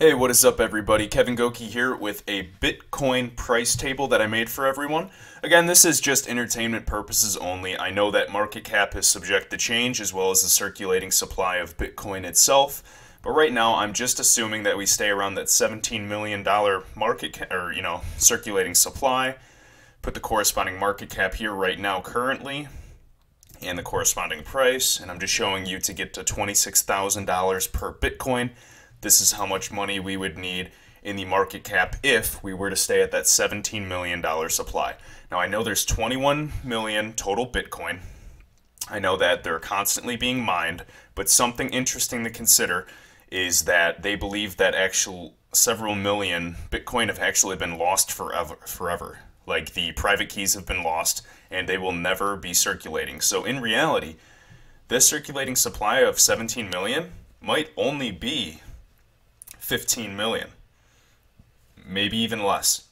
Hey, what is up everybody? Kevin Goki here with a Bitcoin price table that I made for everyone. Again, this is just entertainment purposes only. I know that market cap is subject to change as well as the circulating supply of Bitcoin itself. But right now, I'm just assuming that we stay around that $17 million market cap, or circulating supply. Put the corresponding market cap here right now currently and the corresponding price, and I'm just showing you to get to $26,000 per Bitcoin. This is how much money we would need in the market cap if we were to stay at that $17 million supply. Now, I know there's 21 million total Bitcoin. I know that they're constantly being mined, but something interesting to consider is that they believe that several million Bitcoin have actually been lost forever. Like the private keys have been lost and they will never be circulating. So in reality, this circulating supply of 17 million might only be 15 million, maybe even less.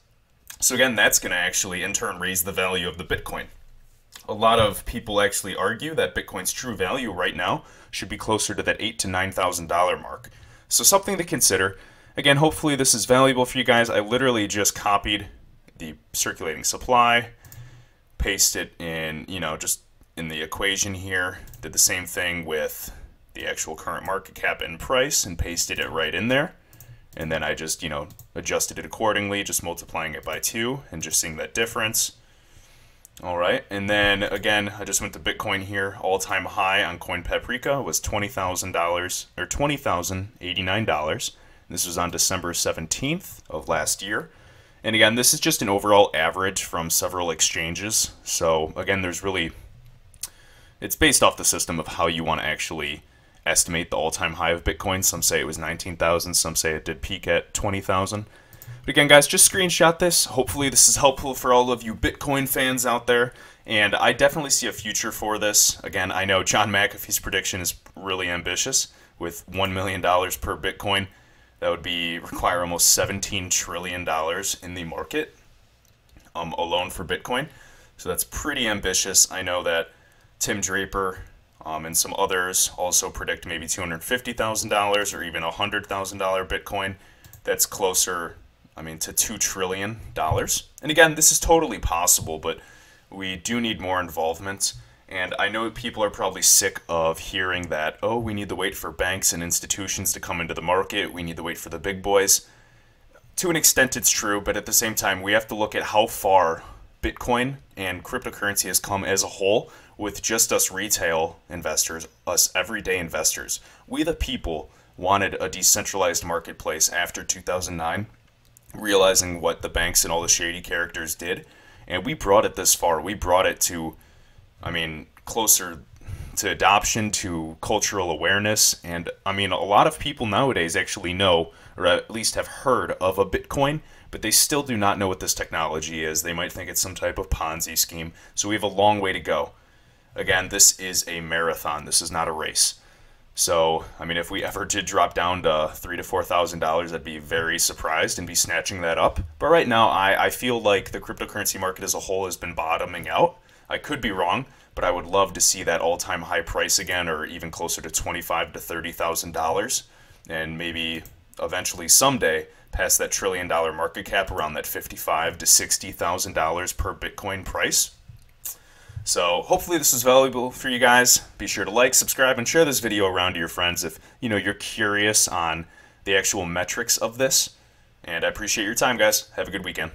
So again, that's going to actually in turn raise the value of the Bitcoin. A lot of people actually argue that Bitcoin's true value right now should be closer to that $8,000 to $9,000 mark. So something to consider. Again, hopefully this is valuable for you guys. I literally just copied the circulating supply, pasted in, just in the equation here. Did the same thing with the actual current market cap and price and pasted it right in there. And then I just, adjusted it accordingly, just multiplying it by 2 and just seeing that difference. All right, and then again, I just went to Bitcoin here. All-time high on Coin Paprika was $20,000 or $20,089. This was on December 17th of last year. And again, this is just an overall average from several exchanges. So again, it's based off the system of how you want to actually estimate the all-time high of Bitcoin. Some say it was 19,000, some say it did peak at 20,000. But again, guys, just screenshot this. Hopefully this is helpful for all of you Bitcoin fans out there. And I definitely see a future for this. Again, I know John McAfee's prediction is really ambitious with $1 million per Bitcoin. That would require almost $17 trillion in the market alone for Bitcoin. So that's pretty ambitious. I know that Tim Draper and some others also predict maybe $250,000 or even $100,000 Bitcoin. That's closer, to $2 trillion. And again, this is totally possible, but we do need more involvement. And I know people are probably sick of hearing that, oh, we need to wait for banks and institutions to come into the market. We need to wait for the big boys. To an extent, it's true, but at the same time, we have to look at how far Bitcoin and cryptocurrency has come as a whole with just us retail investors, us everyday investors. We, the people, wanted a decentralized marketplace after 2009, realizing what the banks and all the shady characters did. And we brought it this far. We brought it to closer to adoption, to cultural awareness. And a lot of people nowadays actually know, or at least have heard of a Bitcoin, but they still do not know what this technology is. They might think it's some type of Ponzi scheme. So we have a long way to go. Again, this is a marathon. This is not a race. So, if we ever did drop down to $3,000 to $4,000, I'd be very surprised and be snatching that up. But right now, I feel like the cryptocurrency market as a whole has been bottoming out. I could be wrong, but I would love to see that all-time high price again, or even closer to $25,000 to $30,000, and maybe eventually someday past that $1 trillion market cap around that $55,000 to $60,000 per Bitcoin price. So hopefully this is valuable for you guys. Be sure to like, subscribe, and share this video around to your friends if you're curious on the actual metrics of this. And I appreciate your time, guys. Have a good weekend.